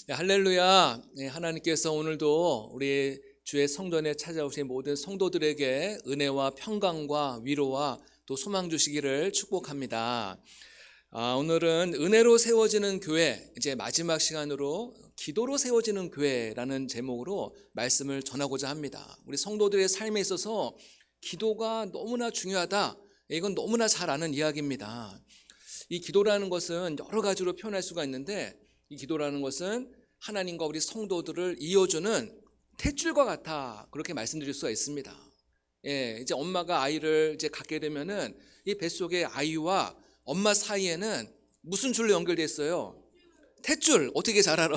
네, 할렐루야. 네, 하나님께서 오늘도 우리 주의 성전에 찾아오신 모든 성도들에게 은혜와 평강과 위로와 또 소망 주시기를 축복합니다. 오늘은 은혜로 세워지는 교회, 이제 마지막 시간으로 기도로 세워지는 교회라는 제목으로 말씀을 전하고자 합니다. 우리 성도들의 삶에 있어서 기도가 너무나 중요하다. 이건 너무나 잘 아는 이야기입니다. 이 기도라는 것은 여러 가지로 표현할 수가 있는데, 이 기도라는 것은 하나님과 우리 성도들을 이어주는 탯줄과 같아, 그렇게 말씀드릴 수가 있습니다. 이제 엄마가 아이를 이제 갖게 되면은 이 뱃속에 아이와 엄마 사이에는 무슨 줄로 연결되어 있어요? 탯줄. 어떻게 잘 알아?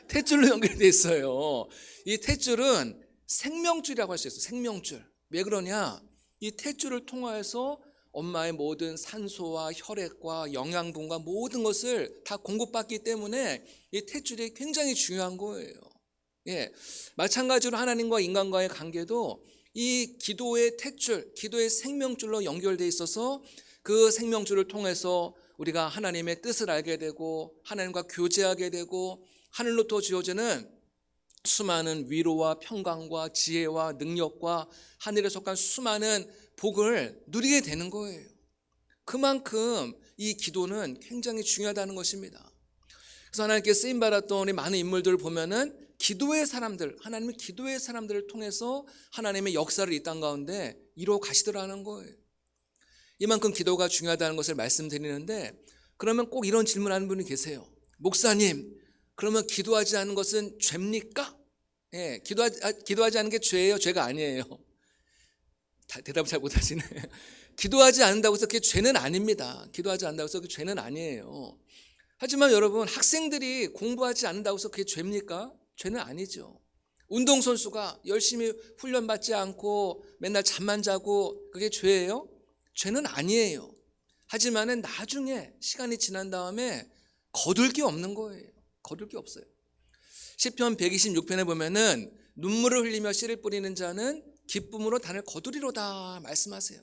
탯줄로 연결되어 있어요. 이 탯줄은 생명줄이라고 할 수 있어요. 생명줄. 왜 그러냐? 이 탯줄을 통하여서 엄마의 모든 산소와 혈액과 영양분과 모든 것을 다 공급받기 때문에 이 탯줄이 굉장히 중요한 거예요. 마찬가지로 하나님과 인간과의 관계도 이 기도의 탯줄, 기도의 생명줄로 연결되어 있어서 그 생명줄을 통해서 우리가 하나님의 뜻을 알게 되고 하나님과 교제하게 되고 하늘로부터 주어지는 수많은 위로와 평강과 지혜와 능력과 하늘에 속한 수많은 복을 누리게 되는 거예요. 그만큼 이 기도는 굉장히 중요하다는 것입니다. 그래서 하나님께 쓰임받았던 우리 많은 인물들을 보면은 기도의 사람들, 하나님은 기도의 사람들을 통해서 하나님의 역사를 이 땅 가운데 이루어 가시더라는 거예요. 이만큼 기도가 중요하다는 것을 말씀드리는데, 그러면 꼭 이런 질문하는 분이 계세요. 목사님, 그러면 기도하지 않는 것은 죄입니까? 기도하지 않는 게 죄예요? 죄가 아니에요? 대답을 잘 못하시네. 기도하지 않는다고 해서 그게 죄는 아닙니다. 기도하지 않는다고 해서 그게 죄는 아니에요. 하지만 여러분, 학생들이 공부하지 않는다고 해서 그게 죄입니까? 죄는 아니죠. 운동선수가 열심히 훈련받지 않고 맨날 잠만 자고 그게 죄예요? 죄는 아니에요. 하지만은 나중에 시간이 지난 다음에 거둘 게 없는 거예요. 거둘 게 없어요. 시편 126편에 보면은 눈물을 흘리며 씨를 뿌리는 자는 기쁨으로 단을 거두리로다 말씀하세요.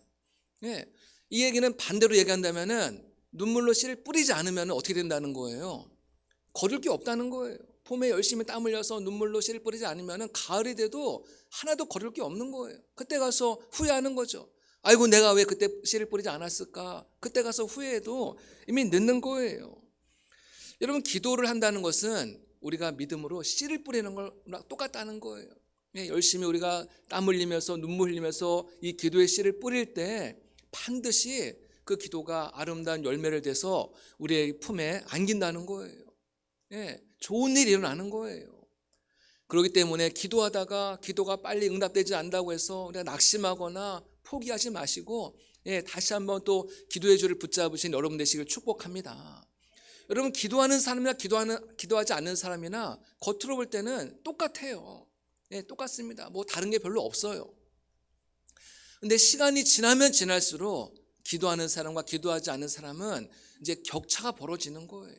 이 얘기는 반대로 얘기한다면은 눈물로 씨를 뿌리지 않으면 어떻게 된다는 거예요? 거둘 게 없다는 거예요. 봄에 열심히 땀 흘려서 눈물로 씨를 뿌리지 않으면 가을이 돼도 하나도 거둘 게 없는 거예요. 그때 가서 후회하는 거죠. 아이고, 내가 왜 그때 씨를 뿌리지 않았을까? 그때 가서 후회해도 이미 늦는 거예요. 여러분, 기도를 한다는 것은 우리가 믿음으로 씨를 뿌리는 거랑 똑같다는 거예요. 열심히 우리가 땀 흘리면서 눈물 흘리면서 이 기도의 씨를 뿌릴 때 반드시 그 기도가 아름다운 열매를 대서 우리의 품에 안긴다는 거예요. 좋은 일이 일어나는 거예요. 그렇기 때문에 기도하다가 기도가 빨리 응답되지 않는다고 해서 우리가 낙심하거나 포기하지 마시고 다시 한번 또 기도의 줄을 붙잡으신 여러분 되시길 축복합니다. 여러분, 기도하는 사람이나 기도하지 않는 사람이나 겉으로 볼 때는 똑같아요. 똑같습니다. 뭐 다른 게 별로 없어요. 근데 시간이 지나면 지날수록 기도하는 사람과 기도하지 않는 사람은 이제 격차가 벌어지는 거예요.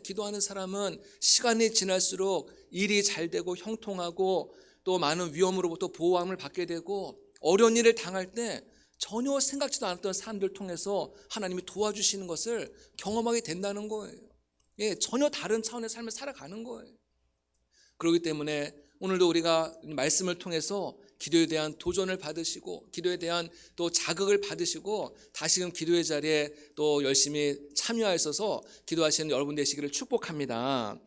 기도하는 사람은 시간이 지날수록 일이 잘 되고 형통하고 또 많은 위험으로부터 보호함을 받게 되고 어려운 일을 당할 때 전혀 생각지도 않았던 사람들 통해서 하나님이 도와주시는 것을 경험하게 된다는 거예요. 전혀 다른 차원의 삶을 살아가는 거예요. 그렇기 때문에 오늘도 우리가 말씀을 통해서 기도에 대한 도전을 받으시고 기도에 대한 또 자극을 받으시고 다시금 기도의 자리에 또 열심히 참여하셔서 기도하시는 여러분 되시기를 축복합니다.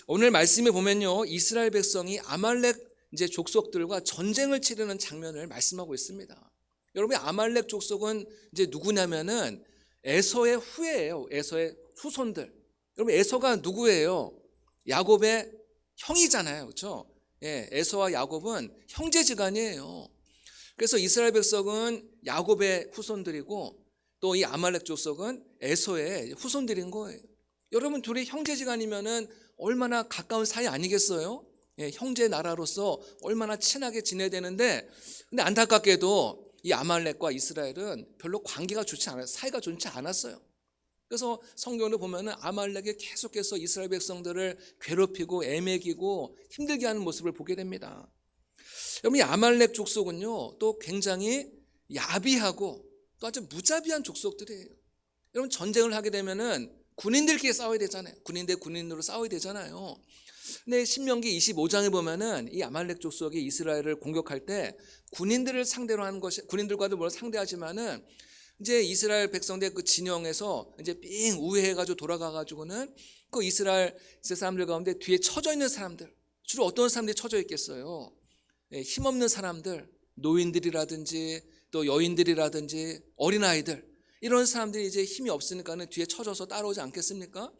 오늘 말씀에 보면요, 이스라엘 백성이 아말렉 이제 족속들과 전쟁을 치르는 장면을 말씀하고 있습니다. 여러분, 아말렉 족속은 이제 누구냐면은 에서의 후예예요. 에서의 후손들. 여러분, 에서가 누구예요? 야곱의 형이잖아요. 그렇죠? 에서와 야곱은 형제지간이에요. 그래서 이스라엘 백성은 야곱의 후손들이고 또 이 아말렉 족속은 에서의 후손들인 거예요. 여러분, 둘이 형제지간이면은 얼마나 가까운 사이 아니겠어요? 형제 나라로서 얼마나 친하게 지내야 되는데, 근데 안타깝게도 이 아말렉과 이스라엘은 별로 관계가 좋지 않아요. 사이가 좋지 않았어요. 그래서 성경을 보면은 아말렉이 계속해서 이스라엘 백성들을 괴롭히고 애매기고 힘들게 하는 모습을 보게 됩니다. 여러분, 이 아말렉 족속은요 또 굉장히 야비하고 또 아주 무자비한 족속들이에요. 여러분, 전쟁을 하게 되면은 군인들끼리 싸워야 되잖아요. 군인 대 군인으로 싸워야 되잖아요. 근데 신명기 25장에 보면은 이 아말렉 족속이 이스라엘을 공격할 때 군인들을 상대로 하는 것이, 군인들과도 물론 상대하지만은 이제 이스라엘 백성들 그 진영에서 이제 삥 우회해가지고 돌아가가지고는 그 이스라엘 사람들 가운데 뒤에 처져 있는 사람들, 주로 어떤 사람들이 처져 있겠어요? 힘없는 사람들, 노인들이라든지 또 여인들이라든지 어린아이들, 이런 사람들이 이제 힘이 없으니까는 뒤에 처져서 따라오지 않겠습니까?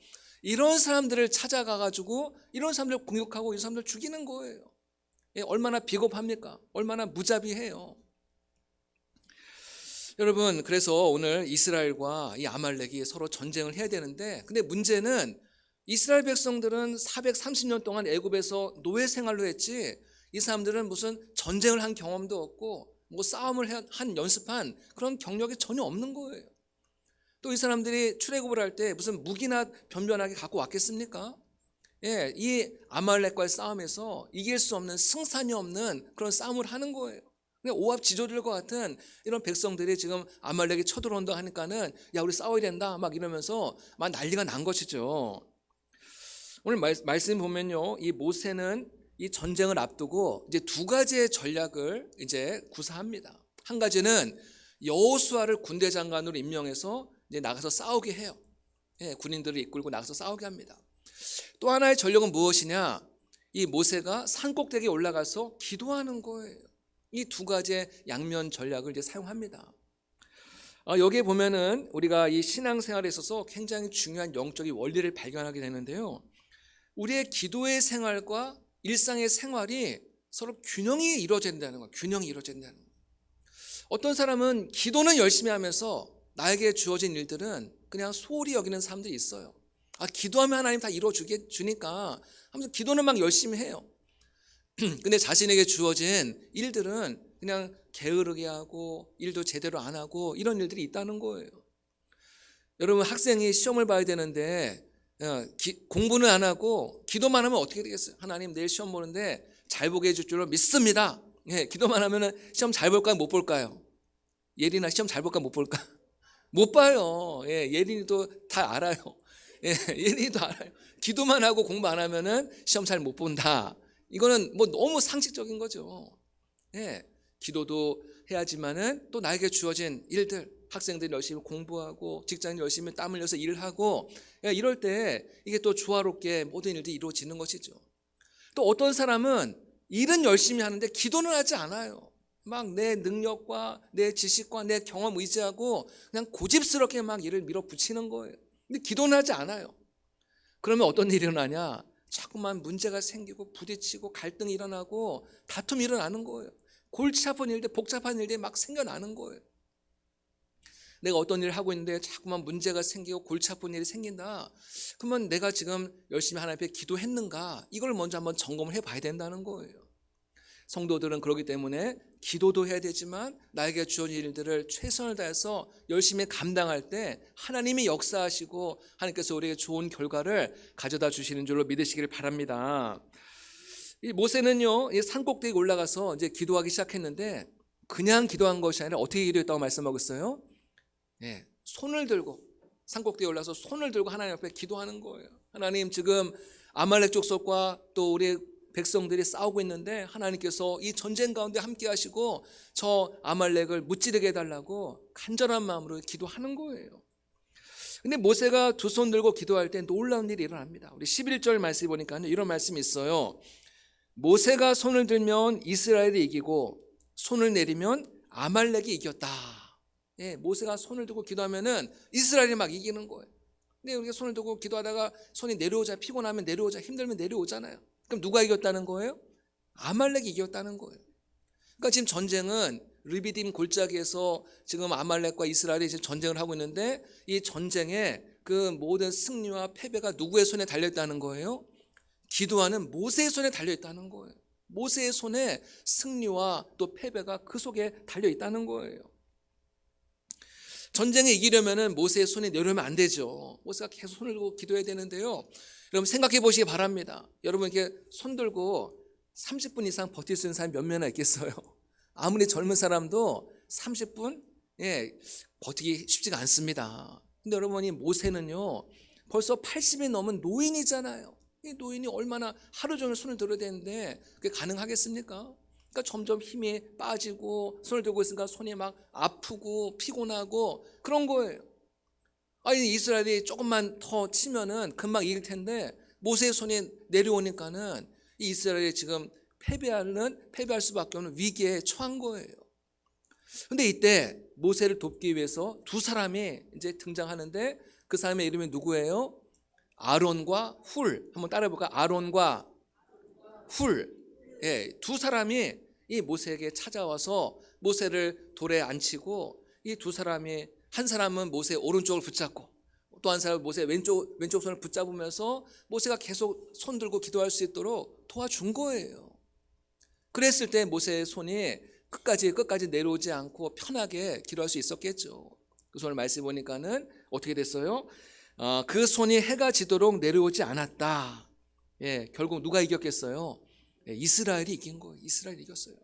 이런 사람들을 찾아가가지고 이런 사람들을 공격하고 이런 사람들을 죽이는 거예요. 얼마나 비겁합니까? 얼마나 무자비해요. 여러분, 그래서 오늘 이스라엘과 이 아말렉이 서로 전쟁을 해야 되는데, 근데 문제는 이스라엘 백성들은 430년 동안 애굽에서 노예 생활로 했지, 이 사람들은 무슨 전쟁을 한 경험도 없고 뭐 싸움을 한 연습한 그런 경력이 전혀 없는 거예요. 또 이 사람들이 출애굽을 할 때 무슨 무기나 변변하게 갖고 왔겠습니까? 이 아말렉과의 싸움에서 이길 수 없는, 승산이 없는 그런 싸움을 하는 거예요. 오합지졸들과 같은 이런 백성들이 지금 아말렉이 쳐들어온다 하니까는 야, 우리 싸워야 된다 막 이러면서 막 난리가 난 것이죠. 오늘 말씀 보면요, 이 모세는 이 전쟁을 앞두고 이제 두 가지의 전략을 이제 구사합니다. 한 가지는 여호수아를 군대 장관으로 임명해서 이제 나가서 싸우게 해요. 군인들을 이끌고 나가서 싸우게 합니다. 또 하나의 전략은 무엇이냐? 이 모세가 산꼭대기에 올라가서 기도하는 거예요. 이 두 가지의 양면 전략을 이제 사용합니다. 여기에 보면은 우리가 이 신앙생활에 있어서 굉장히 중요한 영적인 원리를 발견하게 되는데요. 우리의 기도의 생활과 일상의 생활이 서로 균형이 이루어진다는 거예요. 균형이 이루어진다는 거예요. 어떤 사람은 기도는 열심히 하면서 나에게 주어진 일들은 그냥 소홀히 여기는 사람들이 있어요. 기도하면 하나님 다 이루어주니까 하면서 기도는 막 열심히 해요. 근데 자신에게 주어진 일들은 그냥 게으르게 하고 일도 제대로 안 하고 이런 일들이 있다는 거예요. 여러분, 학생이 시험을 봐야 되는데 공부는 안 하고 기도만 하면 어떻게 되겠어요? 하나님 내일 시험 보는데 잘 보게 해줄 줄로 믿습니다. 기도만 하면 시험 잘 볼까요? 못 볼까요? 예린아, 시험 잘 볼까? 못 볼까? 못 봐요. 예린이도 다 알아요. 예린이도 알아요. 기도만 하고 공부 안 하면은 시험 잘 못 본다. 이거는 뭐 너무 상식적인 거죠. 기도도 해야지만은 또 나에게 주어진 일들, 학생들이 열심히 공부하고 직장인 열심히 땀 흘려서 일을 하고 이럴 때 이게 또 조화롭게 모든 일들이 이루어지는 것이죠. 또 어떤 사람은 일은 열심히 하는데 기도는 하지 않아요. 막 내 능력과 내 지식과 내 경험 의지하고 그냥 고집스럽게 막 일을 밀어붙이는 거예요. 근데 기도는 하지 않아요. 그러면 어떤 일이 일어나냐? 자꾸만 문제가 생기고 부딪히고 갈등이 일어나고 다툼이 일어나는 거예요. 골치 아픈 일들, 복잡한 일들이 막 생겨나는 거예요. 내가 어떤 일을 하고 있는데 자꾸만 문제가 생기고 골치 아픈 일이 생긴다. 그러면 내가 지금 열심히 하나님 앞에 기도했는가? 이걸 먼저 한번 점검을 해봐야 된다는 거예요. 성도들은 그렇기 때문에 기도도 해야 되지만 나에게 주어진 일들을 최선을 다해서 열심히 감당할 때 하나님이 역사하시고 하나님께서 우리에게 좋은 결과를 가져다 주시는 줄로 믿으시기를 바랍니다. 이 모세는요, 이 산꼭대기에 올라가서 이제 기도하기 시작했는데 그냥 기도한 것이 아니라 어떻게 기도했다고 말씀하고 있어요? 손을 들고 산꼭대기에 올라서 손을 들고 하나님 앞에 기도하는 거예요. 하나님, 지금 아말렉 족속과 또 우리 백성들이 싸우고 있는데 하나님께서 이 전쟁 가운데 함께 하시고 저 아말렉을 무찌르게 해달라고 간절한 마음으로 기도하는 거예요. 근데 모세가 두 손 들고 기도할 때 놀라운 일이 일어납니다. 우리 11절 말씀에 보니까 이런 말씀이 있어요. 모세가 손을 들면 이스라엘이 이기고 손을 내리면 아말렉이 이겼다. 모세가 손을 들고 기도하면은 이스라엘이 막 이기는 거예요. 근데 우리가 손을 들고 기도하다가 손이 내려오자, 피곤하면 내려오자, 힘들면 내려오잖아요. 그럼 누가 이겼다는 거예요? 아말렉이 이겼다는 거예요. 그러니까 지금 전쟁은 르비딤 골짜기에서 지금 아말렉과 이스라엘이 지금 전쟁을 하고 있는데 이 전쟁의 그 모든 승리와 패배가 누구의 손에 달려있다는 거예요? 기도하는 모세의 손에 달려있다는 거예요. 모세의 손에 승리와 또 패배가 그 속에 달려있다는 거예요. 전쟁에 이기려면 모세의 손이 내려오면 안 되죠. 모세가 계속 손을 들고 기도해야 되는데요. 여러분 생각해 보시기 바랍니다. 여러분 이렇게 손 들고 30분 이상 버틸 수 있는 사람이 몇 명이나 있겠어요? 아무리 젊은 사람도 30분 버티기 쉽지가 않습니다. 근데 여러분이 모세는요 벌써 80이 넘은 노인이잖아요. 이 노인이 얼마나 하루 종일 손을 들어야 되는데 그게 가능하겠습니까? 그러니까 점점 힘이 빠지고 손을 들고 있으니까 손이 막 아프고 피곤하고 그런 거예요. 아니 이스라엘이 조금만 더 치면은 금방 이길 텐데 모세의 손이 내려오니까는 이 이스라엘이 지금 패배할 수밖에 없는 위기에 처한 거예요. 근데 이때 모세를 돕기 위해서 두 사람이 이제 등장하는데 그 사람의 이름이 누구예요? 아론과 훌. 한번 따라해 볼까요? 아론과 훌. 예, 두 사람이 이 모세에게 찾아와서 모세를 돌에 앉히고 이 두 사람이 한 사람은 모세의 오른쪽을 붙잡고 또 한 사람은 모세의 왼쪽 손을 붙잡으면서 모세가 계속 손 들고 기도할 수 있도록 도와준 거예요. 그랬을 때 모세의 손이 끝까지 내려오지 않고 편하게 기도할 수 있었겠죠. 그 손을 말씀 보니까는 어떻게 됐어요? 그 손이 해가 지도록 내려오지 않았다. 예, 결국 누가 이겼겠어요? 예, 이스라엘이 이긴 거예요. 이스라엘이 이겼어요.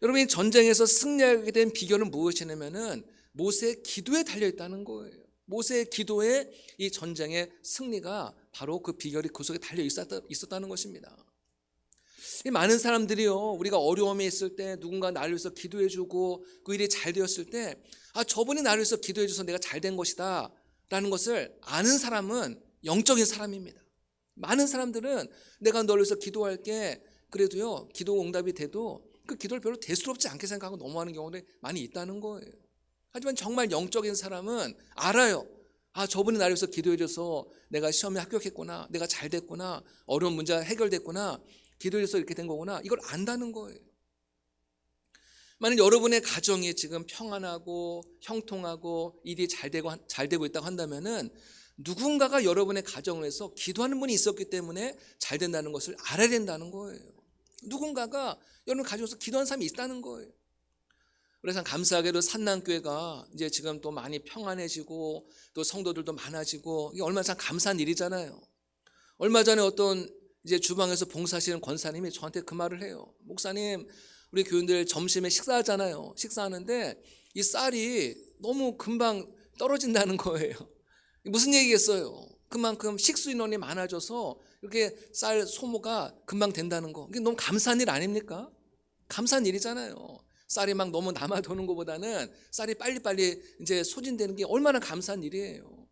여러분, 이 전쟁에서 승리하게 된 비결은 무엇이냐면은 모세의 기도에 달려 있다는 거예요. 모세의 기도에 이 전쟁의 승리가 바로 그 비결이 그 속에 달려 있었다는 것입니다. 많은 사람들이요, 우리가 어려움이 있을 때 누군가 나를 위해서 기도해주고 그 일이 잘 되었을 때 저분이 나를 위해서 기도해줘서 내가 잘 된 것이다 라는 것을 아는 사람은 영적인 사람입니다. 많은 사람들은 내가 너를 위해서 기도할게, 그래도요 기도 응답이 돼도 그 기도를 별로 대수롭지 않게 생각하고 넘어가는 경우들이 많이 있다는 거예요. 하지만 정말 영적인 사람은 알아요. 저분이 나를 위해서 기도해줘서 내가 시험에 합격했구나, 내가 잘 됐구나, 어려운 문제가 해결됐구나, 기도해서 이렇게 된 거구나, 이걸 안다는 거예요. 만약 여러분의 가정이 지금 평안하고 형통하고 일이 잘 되고 있다고 한다면은 누군가가 여러분의 가정을 해서 기도하는 분이 있었기 때문에 잘 된다는 것을 알아야 된다는 거예요. 누군가가 여러분 가정에서 기도하는 사람이 있다는 거예요. 그래서 감사하게도 산남교회가 이제 지금 또 많이 평안해지고 또 성도들도 많아지고 이게 얼마나 참 감사한 일이잖아요. 얼마 전에 어떤 이제 주방에서 봉사하시는 권사님이 저한테 그 말을 해요. 목사님, 우리 교인들 점심에 식사하잖아요. 식사하는데 이 쌀이 너무 금방 떨어진다는 거예요. 무슨 얘기겠어요? 그만큼 식수 인원이 많아져서 이렇게 쌀 소모가 금방 된다는 거. 이게 너무 감사한 일 아닙니까? 감사한 일이잖아요. 쌀이 막 너무 남아도는 것보다는 쌀이 빨리빨리 이제 소진되는 게 얼마나 감사한 일이에요.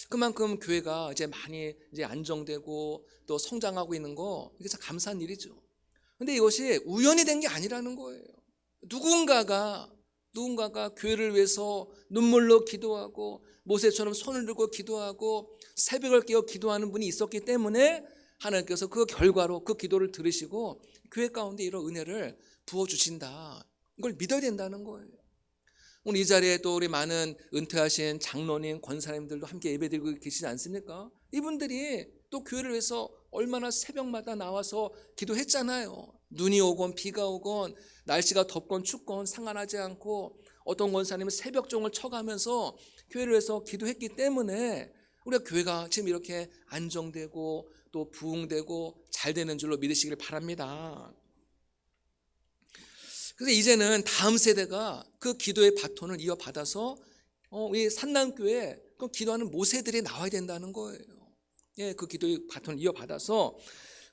그만큼 교회가 이제 많이 이제 안정되고 또 성장하고 있는 거, 이게 참 감사한 일이죠. 근데 이것이 우연이 된 게 아니라는 거예요. 누군가가 교회를 위해서 눈물로 기도하고 모세처럼 손을 들고 기도하고 새벽을 깨어 기도하는 분이 있었기 때문에 하나님께서 그 결과로 그 기도를 들으시고 교회 가운데 이런 은혜를 부어주신다. 이걸 믿어야 된다는 거예요. 오늘 이 자리에 또 우리 많은 은퇴하신 장로님, 권사님들도 함께 예배드리고 계시지 않습니까? 이분들이 또 교회를 위해서 얼마나 새벽마다 나와서 기도했잖아요. 눈이 오건 비가 오건 날씨가 덥건 춥건 상관하지 않고 어떤 권사님은 새벽종을 쳐가면서 교회를 위해서 기도했기 때문에 우리가 교회가 지금 이렇게 안정되고 또 부흥되고 잘 되는 줄로 믿으시길 바랍니다. 그래서 이제는 다음 세대가 그 기도의 바톤을 이어받아서 이 산남교회에 그 기도하는 모세들이 나와야 된다는 거예요. 예, 그 기도의 바톤을 이어받아서,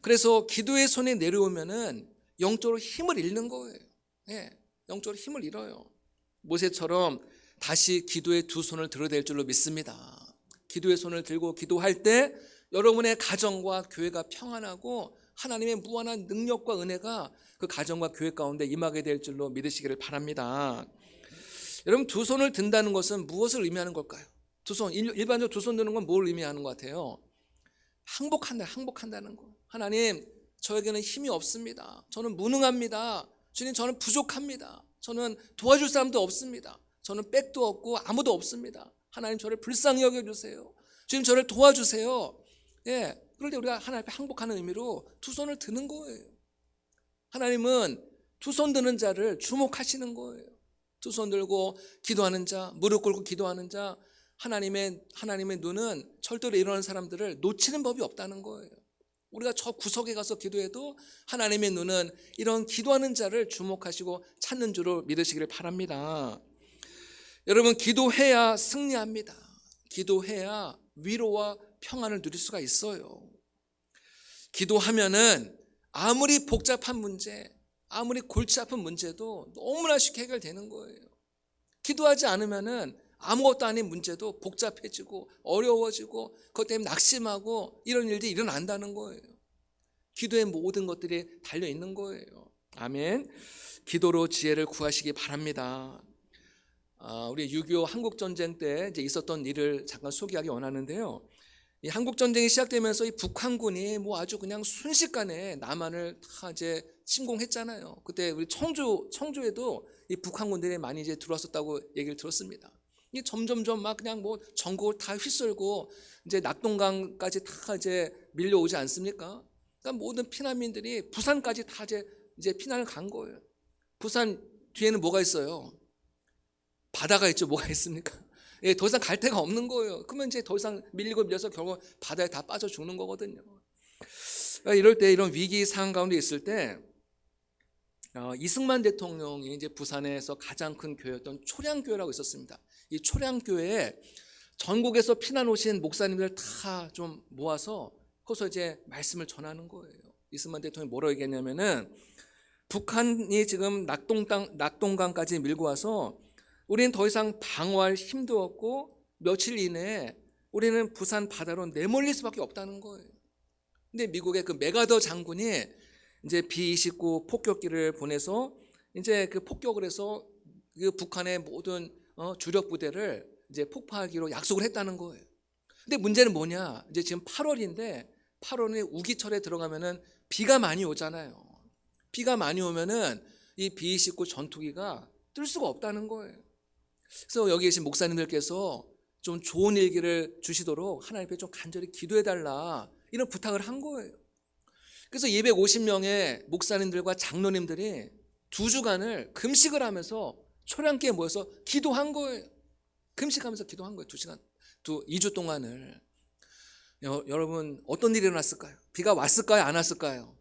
그래서 기도의 손이 내려오면은 영적으로 힘을 잃는 거예요. 예, 영적으로 힘을 잃어요. 모세처럼 다시 기도의 두 손을 들어댈 줄로 믿습니다. 기도의 손을 들고 기도할 때 여러분의 가정과 교회가 평안하고 하나님의 무한한 능력과 은혜가 그 가정과 교회 가운데 임하게 될 줄로 믿으시기를 바랍니다. 여러분, 두 손을 든다는 것은 무엇을 의미하는 걸까요? 두 손, 일반적으로 두 손 드는 건 뭘 의미하는 것 같아요? 항복한다는 거. 하나님, 저에게는 힘이 없습니다. 저는 무능합니다. 주님, 저는 부족합니다. 저는 도와줄 사람도 없습니다. 저는 백도 없고 아무도 없습니다. 하나님, 저를 불쌍히 여겨주세요. 주님, 저를 도와주세요. 예, 그럴 때 우리가 하나님 앞에 항복하는 의미로 두 손을 드는 거예요. 하나님은 두 손 드는 자를 주목하시는 거예요. 두 손 들고 기도하는 자, 무릎 꿇고 기도하는 자, 하나님의 눈은 절대로 이러는 사람들을 놓치는 법이 없다는 거예요. 우리가 저 구석에 가서 기도해도 하나님의 눈은 이런 기도하는 자를 주목하시고 찾는 줄로 믿으시기를 바랍니다. 여러분, 기도해야 승리합니다. 기도해야 위로와 평안을 누릴 수가 있어요. 기도하면은 아무리 복잡한 문제, 아무리 골치 아픈 문제도 너무나 쉽게 해결되는 거예요. 기도하지 않으면은 아무것도 아닌 문제도 복잡해지고 어려워지고 그것 때문에 낙심하고 이런 일들이 일어난다는 거예요. 기도의 모든 것들이 달려 있는 거예요. 아멘. 기도로 지혜를 구하시기 바랍니다. 우리 6.25 한국전쟁 때 이제 있었던 일을 잠깐 소개하기 원하는데요. 이 한국전쟁이 시작되면서 이 북한군이 뭐 아주 그냥 순식간에 남한을 다 이제 침공했잖아요. 그때 우리 청주에도 이 북한군들이 많이 이제 들어왔었다고 얘기를 들었습니다. 이 점점점 막 그냥 뭐 전국을 다 휩쓸고 이제 낙동강까지 다 이제 밀려오지 않습니까? 그러니까 모든 피난민들이 부산까지 다 이제 피난을 간 거예요. 부산 뒤에는 뭐가 있어요? 바다가 있죠. 뭐가 있습니까? 예, 더 이상 갈 데가 없는 거예요. 그러면 이제 더 이상 밀리고 밀려서 결국 바다에 다 빠져 죽는 거거든요. 그러니까 이럴 때 이런 위기 상황 가운데 있을 때 이승만 대통령이 이제 부산에서 가장 큰 교회였던 초량교회라고 있었습니다. 이 초량교회에 전국에서 피난 오신 목사님들 다 좀 모아서 거기서 이제 말씀을 전하는 거예요. 이승만 대통령이 뭐라고 얘기했냐면은 북한이 지금 낙동강까지 밀고 와서 우리는 더 이상 방어할 힘도 없고 며칠 이내에 우리는 부산 바다로 내몰릴 수밖에 없다는 거예요. 근데 미국의 그 메가더 장군이 이제 B-29 폭격기를 보내서 이제 그 폭격을 해서 그 북한의 모든 주력 부대를 이제 폭파하기로 약속을 했다는 거예요. 근데 문제는 뭐냐? 이제 지금 8월인데 8월에 우기철에 들어가면은 비가 많이 오잖아요. 비가 많이 오면은 이 B-29 전투기가 뜰 수가 없다는 거예요. 그래서 여기 계신 목사님들께서 좀 좋은 일기를 주시도록 하나님 앞에 좀 간절히 기도해달라 이런 부탁을 한 거예요. 그래서 250명의 목사님들과 장로님들이 2주간을 금식을 하면서 초량교에 모여서 기도한 거예요. 금식하면서 기도한 거예요. 2시간, 2주 동안을. 여러분 어떤 일이 일어났을까요? 비가 왔을까요? 안 왔을까요?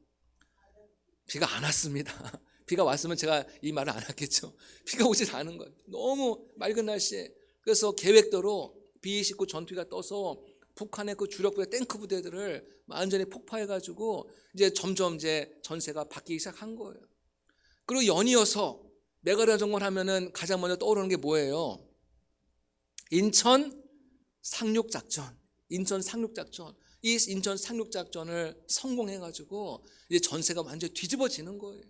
비가 안 왔습니다. 비가 왔으면 제가 이 말을 안 했겠죠. 비가 오지 않은 거예요. 너무 맑은 날씨에. 그래서 계획대로 B-29 전투기가 떠서 북한의 그 주력 부대 탱크 부대들을 완전히 폭파해가지고 이제 점점 이제 전세가 바뀌기 시작한 거예요. 그리고 연이어서 메가더 정권 하면은 가장 먼저 떠오르는 게 뭐예요? 인천 상륙작전. 인천 상륙작전. 이 인천 상륙작전을 성공해가지고 이제 전세가 완전히 뒤집어지는 거예요.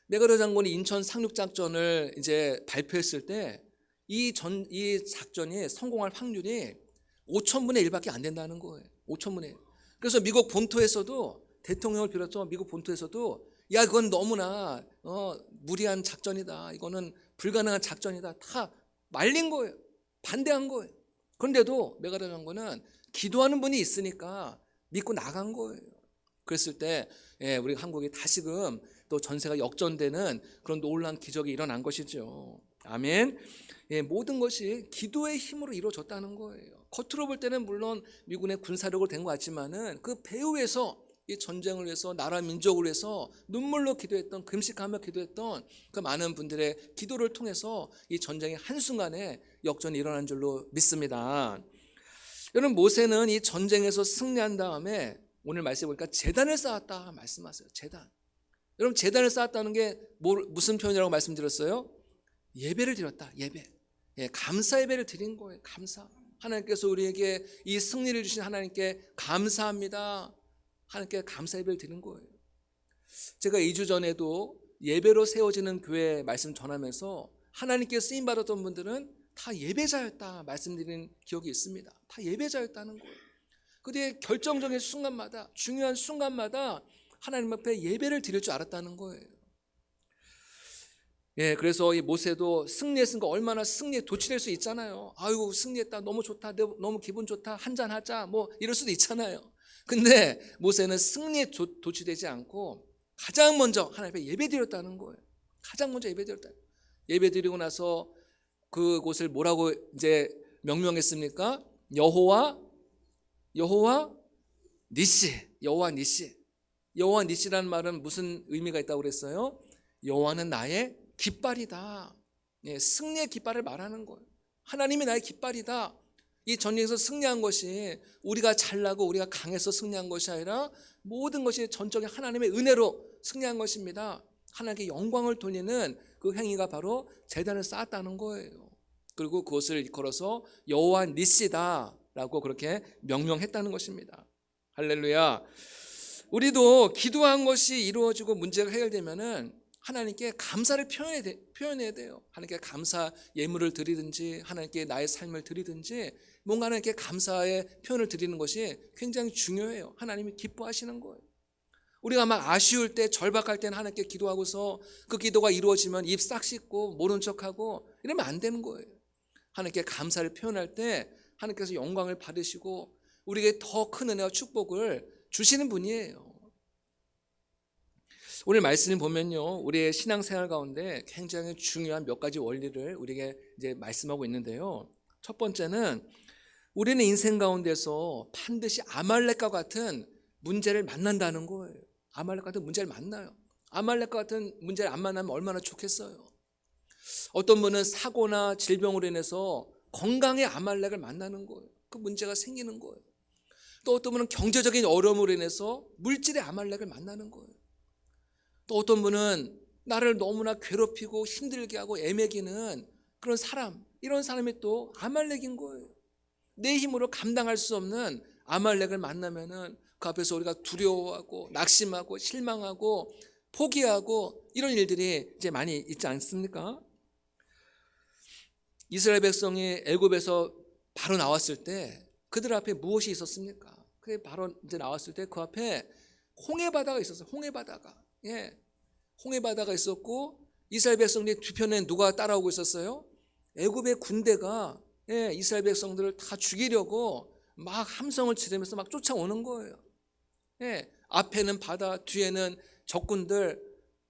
메가더 장군이 인천 상륙작전을 이제 발표했을 때 이 작전이 성공할 확률이 5,000분의 1밖에 안 된다는 거예요. 5,000분의 1. 그래서 미국 본토에서도 대통령을 비롯해서 미국 본토에서도 야 그건 너무나 무리한 작전이다. 이거는 불가능한 작전이다. 다 말린 거예요. 반대한 거예요. 그런데도 메가더 장군은 기도하는 분이 있으니까 믿고 나간 거예요. 그랬을 때 우리 한국이 다시금 또 전세가 역전되는 그런 놀라운 기적이 일어난 것이죠. 아멘. 모든 것이 기도의 힘으로 이루어졌다는 거예요. 겉으로 볼 때는 물론 미군의 군사력으로 된 것 같지만은 그 배후에서 이 전쟁을 위해서 나라 민족을 위해서 눈물로 기도했던 금식하며 기도했던 그 많은 분들의 기도를 통해서 이 전쟁이 한순간에 역전이 일어난 줄로 믿습니다. 여러분 모세는 이 전쟁에서 승리한 다음에 오늘 말씀해 보니까 제단을 쌓았다 말씀하세요. 제단. 여러분 제단을 쌓았다는 게 무슨 표현이라고 말씀드렸어요? 예배를 드렸다. 예배. 감사 예배를 드린 거예요. 감사. 하나님께서 우리에게 이 승리를 주신 하나님께 감사합니다. 하나님께 감사 예배를 드린 거예요. 제가 2주 전에도 예배로 세워지는 교회 말씀 전하면서 하나님께 쓰임 받았던 분들은 다 예배자였다 말씀드린 기억이 있습니다. 다 예배자였다는 거예요. 그때 결정적인 순간마다 중요한 순간마다 하나님 앞에 예배를 드릴 줄 알았다는 거예요. 그래서 이 모세도 승리했으니까 얼마나 승리에 도취될 수 있잖아요. 아유 승리했다 너무 좋다 너무 기분 좋다 한잔 하자 뭐 이럴 수도 있잖아요. 근데 모세는 승리에 도취되지 않고 가장 먼저 하나님 앞에 예배 드렸다는 거예요. 가장 먼저 예배 드렸다. 예배 드리고 나서 그곳을 뭐라고 이제 명명했습니까? 여호와 니시. 여호와 니시. 여호와 니시라는 말은 무슨 의미가 있다고 그랬어요? 여호와는 나의 깃발이다. 승리의 깃발을 말하는 거예요. 하나님이 나의 깃발이다. 이 전쟁에서 승리한 것이 우리가 잘나고 우리가 강해서 승리한 것이 아니라 모든 것이 전적인 하나님의 은혜로 승리한 것입니다. 하나님께 영광을 돌리는 그 행위가 바로 제단을 쌓았다는 거예요. 그리고 그것을 일컬어서 여호와 니시다라고 그렇게 명명했다는 것입니다. 할렐루야. 우리도 기도한 것이 이루어지고 문제가 해결되면은 하나님께 감사를 표현해야 돼요. 하나님께 감사 예물을 드리든지 하나님께 나의 삶을 드리든지 뭔가 하나님께 감사의 표현을 드리는 것이 굉장히 중요해요. 하나님이 기뻐하시는 거예요. 우리가 막 아쉬울 때 절박할 때는 하나님께 기도하고서 그 기도가 이루어지면 입 싹 씻고 모른 척하고 이러면 안 되는 거예요. 하나님께 감사를 표현할 때 하나님께서 영광을 받으시고 우리에게 더 큰 은혜와 축복을 주시는 분이에요. 오늘 말씀을 보면요, 우리의 신앙생활 가운데 굉장히 중요한 몇 가지 원리를 우리에게 이제 말씀하고 있는데요. 첫 번째는 우리는 인생 가운데서 반드시 아말렉과 같은 문제를 만난다는 거예요. 아말렉 같은 문제를 만나요. 아말렉과 같은 문제를 안 만나면 얼마나 좋겠어요. 어떤 분은 사고나 질병으로 인해서 건강의 아말렉을 만나는 거예요. 그 문제가 생기는 거예요. 또 어떤 분은 경제적인 어려움으로 인해서 물질의 아말렉을 만나는 거예요. 또 어떤 분은 나를 너무나 괴롭히고 힘들게 하고 애매기는 그런 사람, 이런 사람이 또 아말렉인 거예요. 내 힘으로 감당할 수 없는 아말렉을 만나면은 그 앞에서 우리가 두려워하고 낙심하고 실망하고 포기하고 이런 일들이 이제 많이 있지 않습니까? 이스라엘 백성이 애굽에서 바로 나왔을 때 그들 앞에 무엇이 있었습니까? 그 바로 이제 나왔을 때 그 앞에 홍해바다가 있었어요. 홍해바다가. 예. 홍해바다가 있었고 이스라엘 백성들이 뒤편에 누가 따라오고 있었어요? 애굽의 군대가 이스라엘 백성들을 다 죽이려고 막 함성을 지르면서 막 쫓아오는 거예요. 앞에는 바다, 뒤에는 적군들.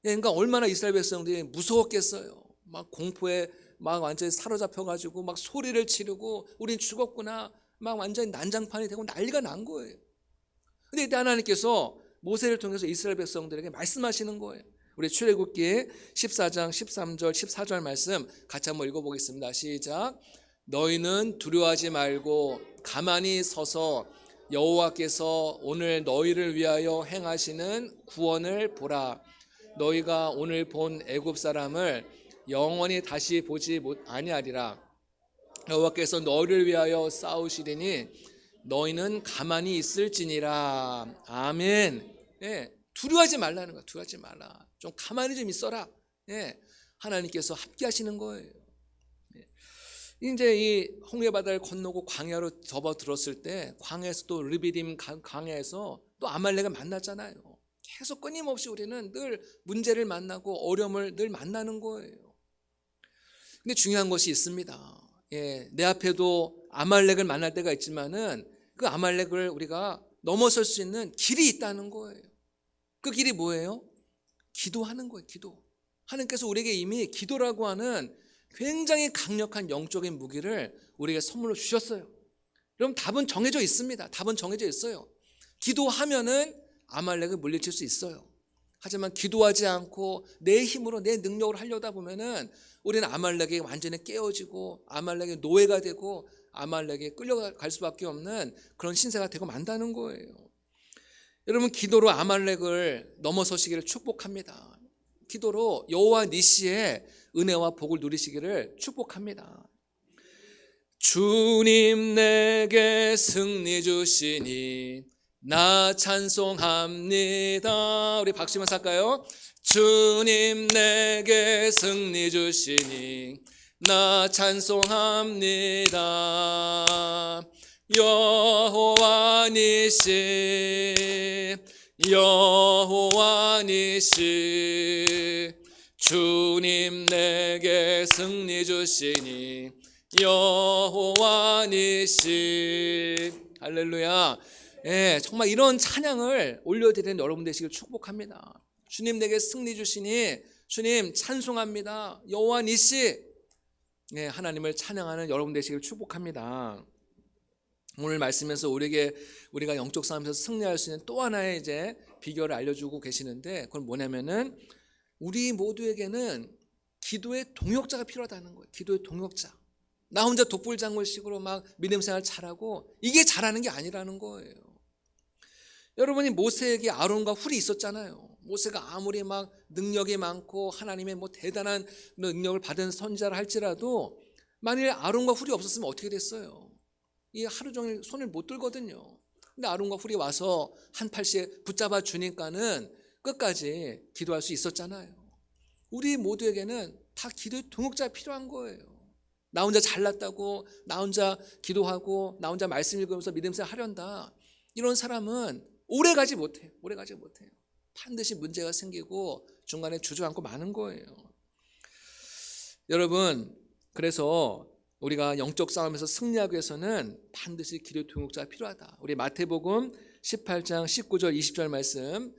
그러니까 얼마나 이스라엘 백성들이 무서웠겠어요. 막 공포에 막 완전히 사로잡혀가지고 막 소리를 지르고 우린 죽었구나. 막 완전히 난장판이 되고 난리가 난 거예요. 근데 이때 하나님께서 모세를 통해서 이스라엘 백성들에게 말씀하시는 거예요. 우리 출애굽기 14장 13절 14절 말씀 같이 한번 읽어보겠습니다. 시작. 너희는 두려워하지 말고 가만히 서서 여호와께서 오늘 너희를 위하여 행하시는 구원을 보라. 너희가 오늘 본 애굽 사람을 영원히 다시 보지 아니하리라. 여호와께서 너희를 위하여 싸우시리니 너희는 가만히 있을지니라. 아멘. 두려워하지 말라는 거야. 두려워하지 말라. 좀 가만히 좀 있어라. 하나님께서 함께 하시는 거예요. 이제 이 홍해바다를 건너고 광야로 접어들었을 때 광야에서 또 르비딤 광야에서 또 아말렉을 만났잖아요. 계속 끊임없이 우리는 늘 문제를 만나고 어려움을 늘 만나는 거예요. 근데 중요한 것이 있습니다. 내 앞에도 아말렉을 만날 때가 있지만은 그 아말렉을 우리가 넘어설 수 있는 길이 있다는 거예요. 그 길이 뭐예요? 기도하는 거예요. 기도. 하나님께서 우리에게 이미 기도라고 하는 굉장히 강력한 영적인 무기를 우리에게 선물로 주셨어요. 그럼 답은 정해져 있습니다. 답은 정해져 있어요. 기도하면은 아말렉을 물리칠 수 있어요. 하지만 기도하지 않고 내 힘으로 내 능력으로 하려다 보면은 우리는 아말렉에 완전히 깨어지고 아말렉의 노예가 되고 아말렉에 끌려갈 수밖에 없는 그런 신세가 되고 만다는 거예요. 여러분, 기도로 아말렉을 넘어서시기를 축복합니다. 기도로 여호와 니시의 은혜와 복을 누리시기를 축복합니다. 주님 내게 승리 주시니 나 찬송합니다. 우리 박수면서 할까요? 주님 내게 승리 주시니 나 찬송합니다. 여호와 니시 여호와 니시 주님 내게 승리 주시니 여호와 니시. 할렐루야. 정말 이런 찬양을 올려드리는 여러분 되시길 축복합니다. 주님 내게 승리 주시니 주님 찬송합니다. 여호와 니시. 하나님을 찬양하는 여러분 되시길 축복합니다. 오늘 말씀에서 우리가 영적 싸움에서 승리할 수 있는 또 하나의 이제 비결을 알려주고 계시는데, 그건 뭐냐면은 우리 모두에게는 기도의 동역자가 필요하다는 거예요. 기도의 동역자. 나 혼자 독불장군식으로 막 믿음 생활 잘하고, 이게 잘하는 게 아니라는 거예요. 여러분이 모세에게 아론과 훌이 있었잖아요. 모세가 아무리 막 능력이 많고 하나님의 뭐 대단한 능력을 받은 선지자를 할지라도 만일 아론과 훌이 없었으면 어떻게 됐어요? 이 하루 종일 손을 못 들거든요. 근데 아론과 훌이 와서 한 팔씨에 붙잡아 주니까는 끝까지 기도할 수 있었잖아요. 우리 모두에게는 다 기도의 동역자가 필요한 거예요. 나 혼자 잘났다고, 나 혼자 기도하고, 나 혼자 말씀 읽으면서 믿음생활 하련다, 이런 사람은 오래 가지 못해요. 오래 가지 못해요. 반드시 문제가 생기고 중간에 주저앉고 마는 거예요. 여러분, 그래서 우리가 영적 싸움에서 승리하기 위해서는 반드시 기도의 동역자가 필요하다. 우리 마태복음 18장 19절 20절 말씀,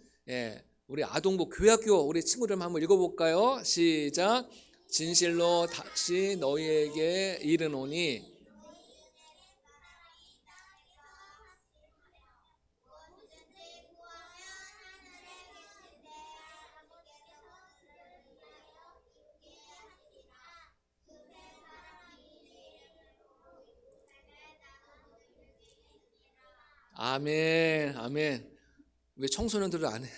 우리 아동부 교회학교 우리 친구들 한번 읽어볼까요? 시작. 진실로 다시 너희에게 이르노니 아멘, 아멘. 왜 청소년들은 안 해?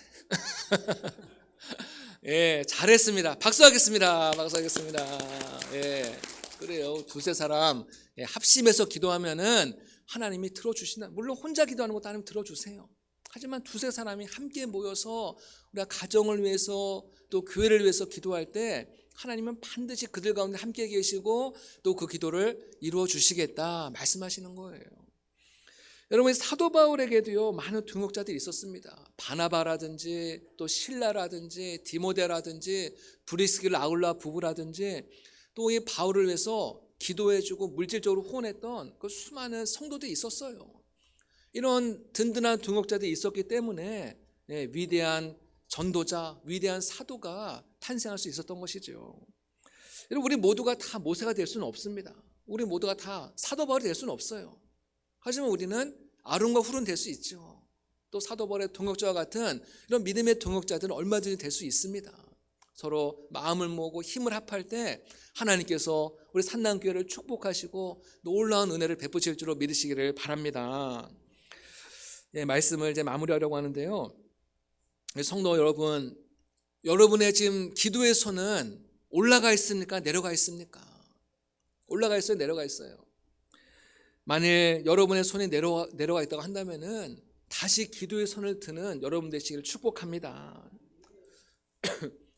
예, 잘했습니다. 박수하겠습니다. 박수하겠습니다. 예, 그래요. 두세 사람 합심해서 기도하면은 하나님이 들어주신다. 물론 혼자 기도하는 것도 하나님 들어주세요. 하지만 두세 사람이 함께 모여서 우리가 가정을 위해서 또 교회를 위해서 기도할 때 하나님은 반드시 그들 가운데 함께 계시고 또 그 기도를 이루어 주시겠다 말씀하시는 거예요. 여러분, 사도 바울에게도요 많은 동역자들이 있었습니다. 바나바라든지 또 실라라든지 디모데라든지 브리스길라 아울라 부부라든지 또 이 바울을 위해서 기도해주고 물질적으로 후원했던 그 수많은 성도들이 있었어요. 이런 든든한 동역자들이 있었기 때문에 위대한 전도자, 위대한 사도가 탄생할 수 있었던 것이죠. 여러분, 우리 모두가 다 모세가 될 수는 없습니다. 우리 모두가 다 사도 바울이 될 수는 없어요. 하지만 우리는 아론과 훌은 될 수 있죠. 또 사도 바울의 동역자와 같은 이런 믿음의 동역자들은 얼마든지 될 수 있습니다. 서로 마음을 모으고 힘을 합할 때 하나님께서 우리 산남교회를 축복하시고 놀라운 은혜를 베푸실 줄로 믿으시기를 바랍니다. 말씀을 이제 마무리하려고 하는데요. 성도 여러분, 여러분의 지금 기도의 손은 올라가 있습니까? 내려가 있습니까? 올라가 있어요? 내려가 있어요? 만일 여러분의 손이 내려가 있다고 한다면은 다시 기도의 손을 드는 여러분 되시기를 축복합니다.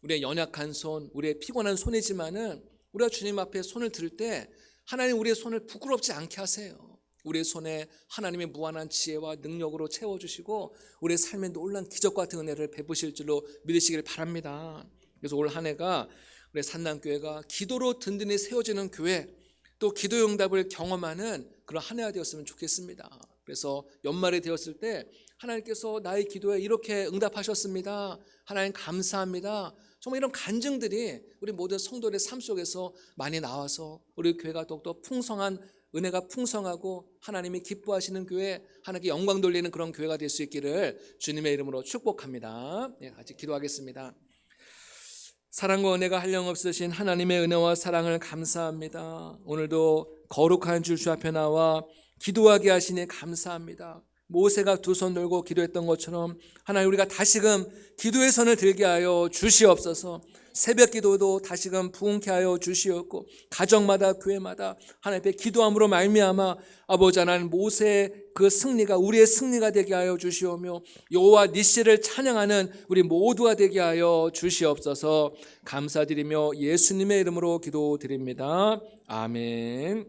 우리의 연약한 손, 우리의 피곤한 손이지만은 우리가 주님 앞에 손을 들 때 하나님 우리의 손을 부끄럽지 않게 하세요. 우리의 손에 하나님의 무한한 지혜와 능력으로 채워주시고 우리의 삶에 놀라운 기적과 같은 은혜를 베푸실 줄로 믿으시길 바랍니다. 그래서 올 한 해가 우리 산남교회가 기도로 든든히 세워지는 교회, 또 기도 응답을 경험하는 그런 한 해가 되었으면 좋겠습니다. 그래서 연말이 되었을 때 하나님께서 나의 기도에 이렇게 응답하셨습니다. 하나님 감사합니다. 정말 이런 간증들이 우리 모든 성도들의 삶 속에서 많이 나와서 우리 교회가 더욱더 풍성한 은혜가 풍성하고 하나님이 기뻐하시는 교회, 하나님께 영광 돌리는 그런 교회가 될 수 있기를 주님의 이름으로 축복합니다. 같이 기도하겠습니다. 사랑과 은혜가 한량없으신 하나님의 은혜와 사랑을 감사합니다. 오늘도 거룩한 주 앞에 나와 기도하게 하시니 감사합니다. 모세가 두 손 들고 기도했던 것처럼 하나님 우리가 다시금 기도의 손을 들게 하여 주시옵소서. 새벽 기도도 다시금 부흥케 하여 주시옵고 가정마다 교회마다 하나님 앞에 기도함으로 말미암아 아버지 하나님 모세의 그 승리가 우리의 승리가 되게 하여 주시오며 여호와 니시를 찬양하는 우리 모두가 되게 하여 주시옵소서. 감사드리며 예수님의 이름으로 기도드립니다. 아멘.